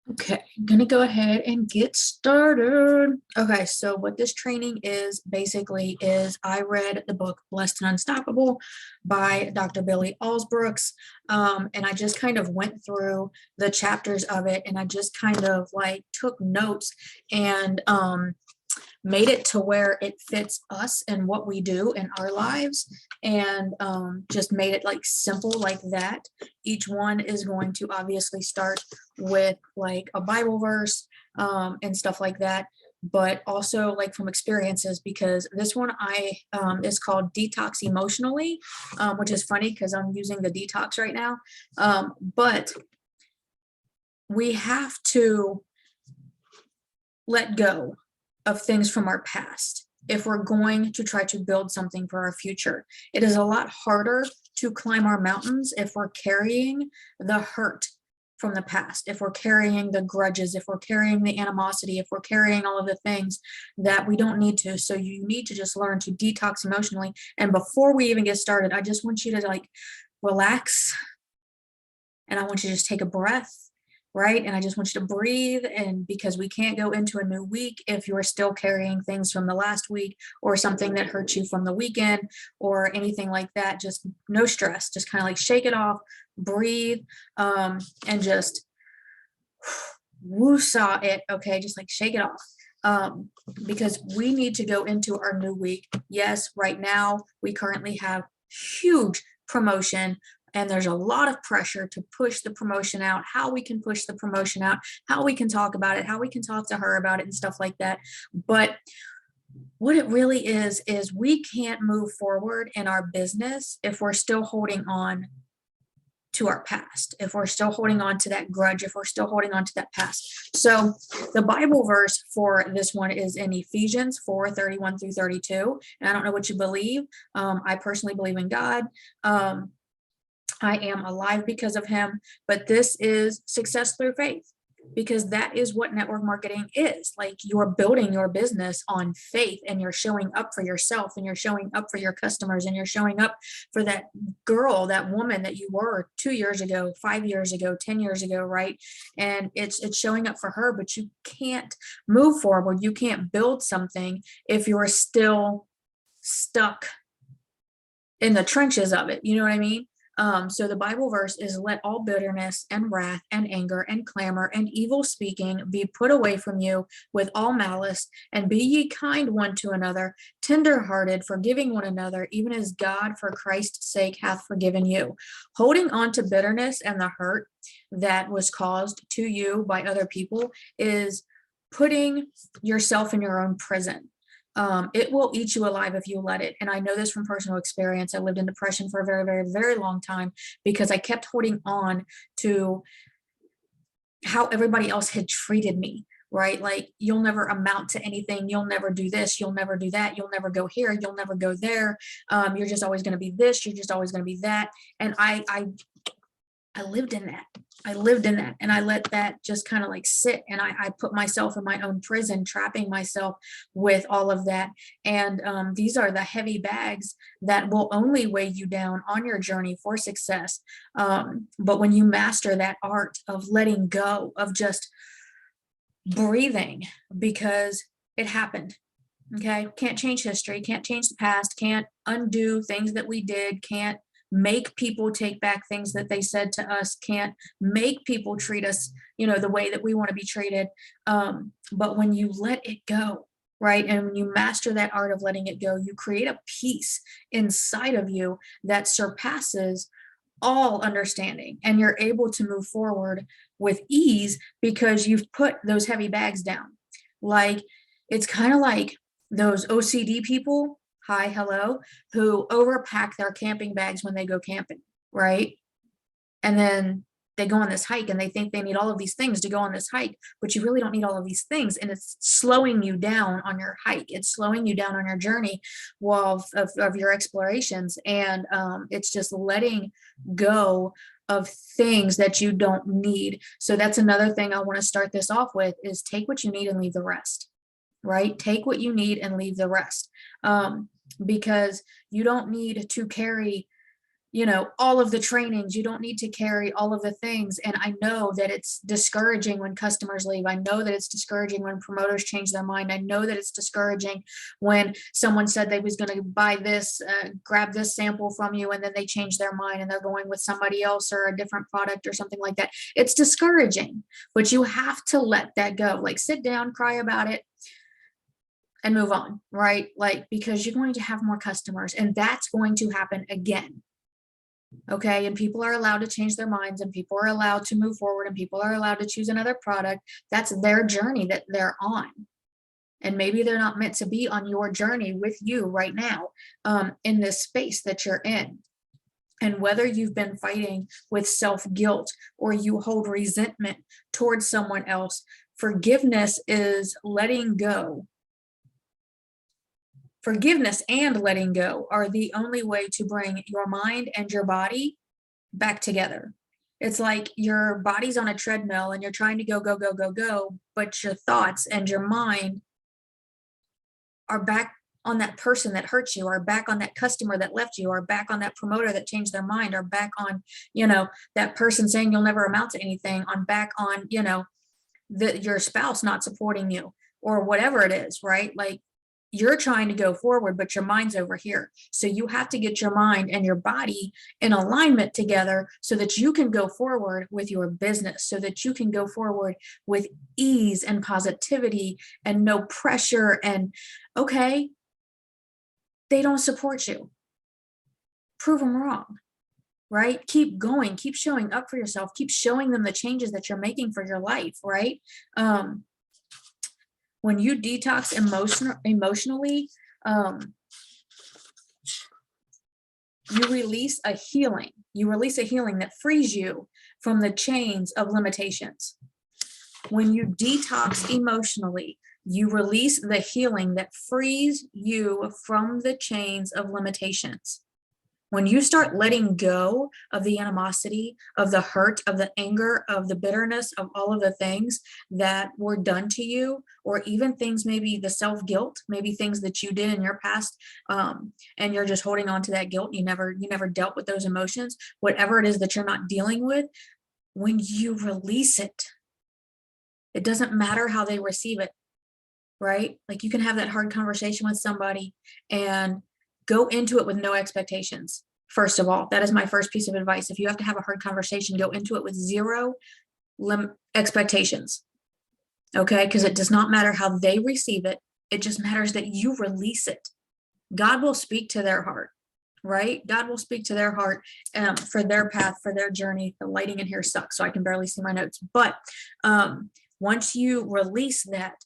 Okay, I'm gonna go ahead and get started. Okay, so what this training is basically is I read the book Blessed and Unstoppable by Dr. Billy Alsbrooks. And I just kind of went through the chapters of it and I just kind of like took notes and made it to where it fits us and what we do in our lives, and just made it like simple like that. Each one is going to obviously start with like a Bible verse, and stuff like that, but also like from experiences, because this one I is called Detox Emotionally, which is funny because I'm using the detox right now. But we have to let go of things from our past if we're going to try to build something for our future. It is a lot harder to climb our mountains if we're carrying the hurt from the past, if we're carrying the grudges, if we're carrying the animosity, if we're carrying all of the things that we don't need to. So you need to just learn to detox emotionally. And before we even get started, I just want you to like relax, and I want you to just take a breath, right? And I just want you to breathe. And because we can't go into a new week if you're still carrying things from the last week or something that hurt you from the weekend or anything like that, just no stress, just kind of like shake it off, breathe, and just woo-saw it. Okay, just like shake it off. Because we need to go into our new week. Yes, right now we currently have huge promotion, and there's a lot of pressure to push the promotion out, how we can push the promotion out, how we can talk about it, how we can talk to her about it and stuff like that. But what it really is we can't move forward in our business if we're still holding on to our past, if we're still holding on to that grudge, if we're still holding on to that past. So the Bible verse for this one is in Ephesians 4:31 through 32. And I don't know what you believe. I personally believe in God. I am alive because of him, but this is success through faith, because that is what network marketing is. Like, you're building your business on faith, and you're showing up for yourself, and you're showing up for your customers, and you're showing up for that girl, that woman that you were 2 years ago, 5 years ago, 10 years ago, right? And it's showing up for her, but you can't move forward. You can't build something if you're still stuck in the trenches of it. You know what I mean? So the Bible verse is, let all bitterness and wrath and anger and clamor and evil speaking be put away from you with all malice, and be ye kind one to another, tender-hearted, forgiving one another, even as God for Christ's sake hath forgiven you. Holding on to bitterness and the hurt that was caused to you by other people is putting yourself in your own prison. It will eat you alive if you let it. And I know this from personal experience. I lived in depression for a very, very, very long time because I kept holding on to how everybody else had treated me, right? Like, you'll never amount to anything. You'll never do this. You'll never do that. You'll never go here. You'll never go there. You're just always going to be this. You're just always going to be that. And I lived in that. I lived in that, and I let that just kind of like sit, and I put myself in my own prison, trapping myself with all of that. And these are the heavy bags that will only weigh you down on your journey for success. But when you master that art of letting go, of just breathing, because it happened. Okay, can't change history, can't change the past, can't undo things that we did, can't make people take back things that they said to us, can't make people treat us, the way that we want to be treated. But when you let it go, right, and when you master that art of letting it go, you create a peace inside of you that surpasses all understanding, and you're able to move forward with ease because you've put those heavy bags down. Like, it's kind of like those OCD people, hi, hello, who overpack their camping bags when they go camping, right? And then they go on this hike and they think they need all of these things to go on this hike, but you really don't need all of these things. And it's slowing you down on your hike. It's slowing you down on your journey of your explorations. And it's just letting go of things that you don't need. So that's another thing I want to start this off with, is take what you need and leave the rest, right? Take what you need and leave the rest. Because you don't need to carry all of the trainings. You don't need to carry all of the things. And I know that it's discouraging when customers leave. I know that it's discouraging when promoters change their mind. I know that it's discouraging when someone said they was going to buy this, grab this sample from you, and then they change their mind and they're going with somebody else or a different product or something like that. It's discouraging, but you have to let that go. Like, sit down, cry about it, and move on, right? Like, because you're going to have more customers, and that's going to happen again. Okay. And people are allowed to change their minds, and people are allowed to move forward, and people are allowed to choose another product. That's their journey that they're on. And maybe they're not meant to be on your journey with you right now, in this space that you're in. And whether you've been fighting with self-guilt or you hold resentment towards someone else, forgiveness is letting go. Forgiveness and letting go are the only way to bring your mind and your body back together. It's like your body's on a treadmill and you're trying to go, go, go, go, go, but your thoughts and your mind are back on that person that hurt you, are back on that customer that left you, are back on that promoter that changed their mind, are back on, that person saying you'll never amount to anything, on back on, your spouse not supporting you or whatever it is, right? Like, you're trying to go forward, but your mind's over here. So you have to get your mind and your body in alignment together so that you can go forward with your business, so that you can go forward with ease and positivity and no pressure. And okay, they don't support you. Prove them wrong, right? Keep going, keep showing up for yourself, keep showing them the changes that you're making for your life, right? When you detox emotionally, you release a healing. You release a healing that frees you from the chains of limitations. When you detox emotionally, you release the healing that frees you from the chains of limitations. When you start letting go of the animosity, of the hurt, of the anger, of the bitterness, of all of the things that were done to you, or even things, maybe the self-guilt, maybe things that you did in your past, and you're just holding on to that guilt. You never dealt with those emotions, whatever it is that you're not dealing with. When you release it, it doesn't matter how they receive it, right? Like, you can have that hard conversation with somebody and go into it with no expectations. First of all, that is my first piece of advice. If you have to have a hard conversation, go into it with zero expectations. Okay? Because it does not matter how they receive it. It just matters that you release it. God will speak to their heart, right? God will speak to their heart for their path, for their journey. The lighting in here sucks, so I can barely see my notes. But once you release that,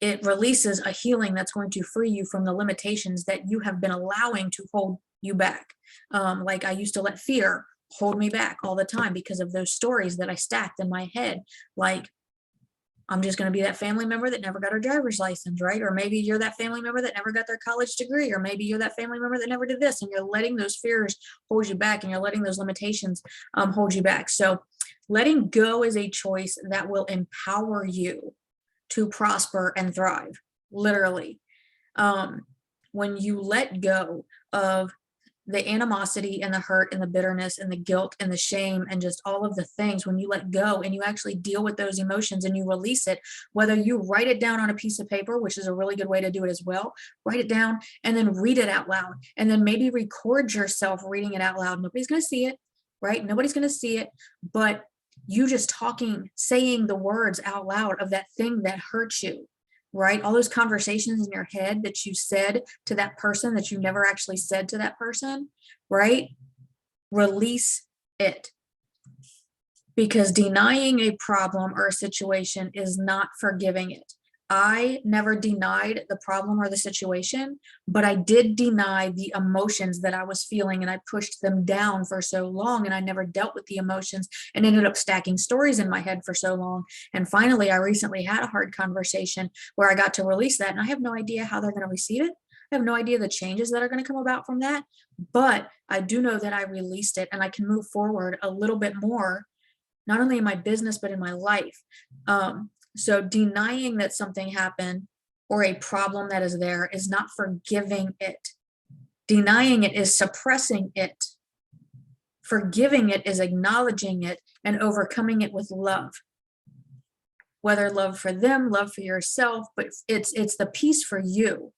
it releases a healing that's going to free you from the limitations that you have been allowing to hold you back. Like, I used to let fear hold me back all the time because of those stories that I stacked in my head. Like, I'm just going to be that family member that never got her driver's license, right? Or maybe you're that family member that never got their college degree, or maybe you're that family member that never did this, and you're letting those fears hold you back, and you're letting those limitations hold you back. So letting go is a choice that will empower you to prosper and thrive, literally. When you let go of the animosity and the hurt and the bitterness and the guilt and the shame and just all of the things, when you let go and you actually deal with those emotions and you release it, whether you write it down on a piece of paper, which is a really good way to do it as well, write it down and then read it out loud, and then maybe record yourself reading it out loud. Nobody's going to see it, right? Nobody's going to see it, but you just saying the words out loud of that thing that hurt you, right? All those conversations in your head that you said to that person that you never actually said to that person, right? Release it. Because denying a problem or a situation is not forgiving it. I never denied the problem or the situation, but I did deny the emotions that I was feeling, and I pushed them down for so long, and I never dealt with the emotions and ended up stacking stories in my head for so long. And finally, I recently had a hard conversation where I got to release that, and I have no idea how they're going to receive it. I have no idea the changes that are going to come about from that, but I do know that I released it, and I can move forward a little bit more, not only in my business, but in my life. So denying that something happened or a problem that is there is not forgiving it. Denying it is suppressing it. Forgiving it is acknowledging it and overcoming it with love. Whether love for them, love for yourself, but it's the peace for you.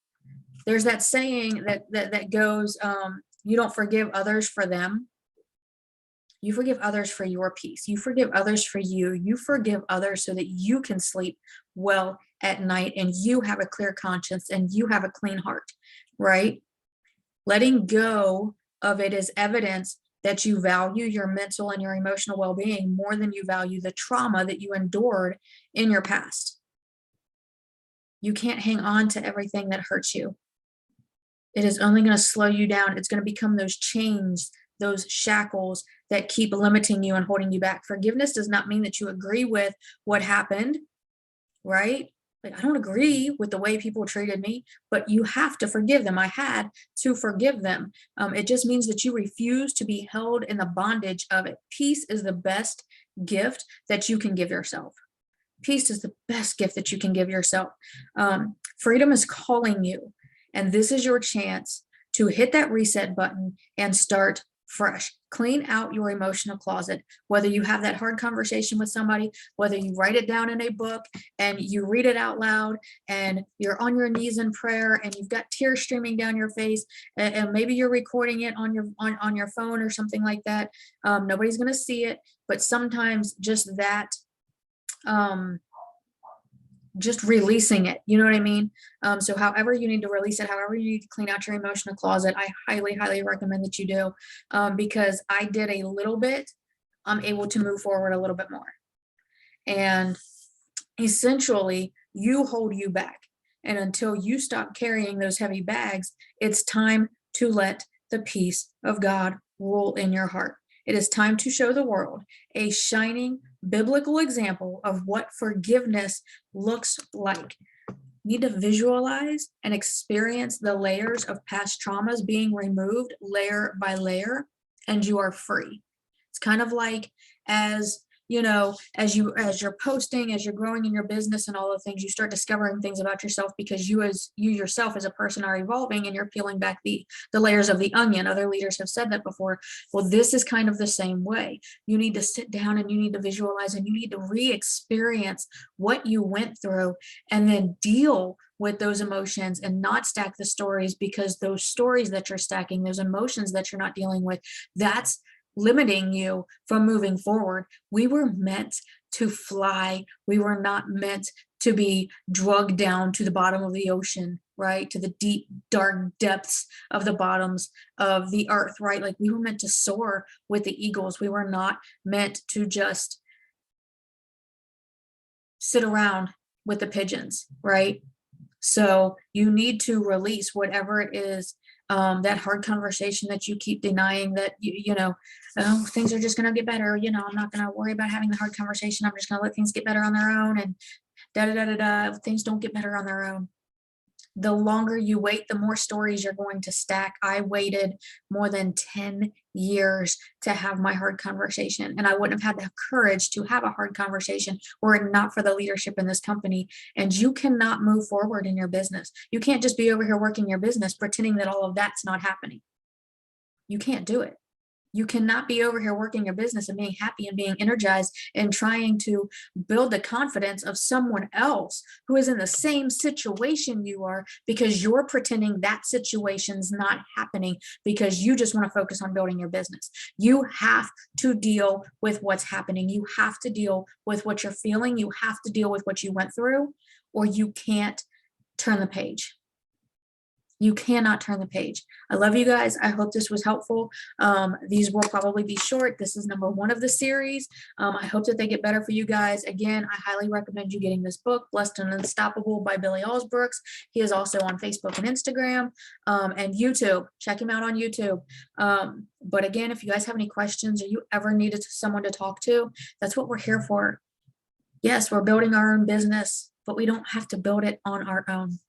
There's that saying that goes, you don't forgive others for them. You forgive others for your peace. You forgive others for you. You forgive others so that you can sleep well at night and you have a clear conscience and you have a clean heart, right? Letting go of it is evidence that you value your mental and your emotional well-being more than you value the trauma that you endured in your past. You can't hang on to everything that hurts you. It is only going to slow you down. It's going to become those chains, those shackles that keep limiting you and holding you back. Forgiveness does not mean that you agree with what happened, right? Like, I don't agree with the way people treated me, but you have to forgive them. I had to forgive them. It just means that you refuse to be held in the bondage of it. Peace is the best gift that you can give yourself. Peace is the best gift that you can give yourself. Freedom is calling you, and this is your chance to hit that reset button and start fresh. Clean out your emotional closet, whether you have that hard conversation with somebody, whether you write it down in a book and you read it out loud and you're on your knees in prayer and you've got tears streaming down your face, and maybe you're recording it on your phone or something like that. Nobody's going to see it, but sometimes just that, just releasing it, you know what I mean? So however you need to release it, however you need to clean out your emotional closet, I highly recommend that you do, because I did a little bit, I'm able to move forward a little bit more. And essentially, you hold you back. And until you stop carrying those heavy bags, it's time to let the peace of God rule in your heart. It is time to show the world a shining biblical example of what forgiveness looks like. You need to visualize and experience the layers of past traumas being removed layer by layer, and you are free. It's kind of like, as you're posting, as you're growing in your business and all the things, you start discovering things about yourself because you yourself as a person are evolving and you're peeling back the layers of the onion. Other leaders have said that before. Well, this is kind of the same way. You need to sit down and you need to visualize and you need to re-experience what you went through and then deal with those emotions and not stack the stories, because those stories that you're stacking, those emotions that you're not dealing with, that's limiting you from moving forward. We were meant to fly. We were not meant to be drugged down to the bottom of the ocean, right? To the deep, dark depths of the bottoms of the earth, right? Like, we were meant to soar with the eagles. We were not meant to just sit around with the pigeons, right? So you need to release whatever it is, that hard conversation that you keep denying, that oh, things are just going to get better. I'm not going to worry about having the hard conversation. I'm just going to let things get better on their own, and things don't get better on their own. The longer you wait, the more stories you're going to stack. I waited more than 10 years to have my hard conversation, and I wouldn't have had the courage to have a hard conversation were it not for the leadership in this company. And you cannot move forward in your business. You can't just be over here working your business pretending that all of that's not happening. You can't do it. You cannot be over here working your business and being happy and being energized and trying to build the confidence of someone else who is in the same situation you are, because you're pretending that situation's not happening because you just want to focus on building your business. You have to deal with what's happening. You have to deal with what you're feeling. You have to deal with what you went through, or you can't turn the page. You cannot turn the page. I love you guys. I hope this was helpful. These will probably be short. This is number 1 of the series. I hope that they get better for you guys. Again, I highly recommend you getting this book, Blessed and Unstoppable by Billy Alsbrooks. He is also on Facebook and Instagram, and YouTube. Check him out on YouTube. But again, if you guys have any questions or you ever needed someone to talk to, that's what we're here for. Yes, we're building our own business, but we don't have to build it on our own.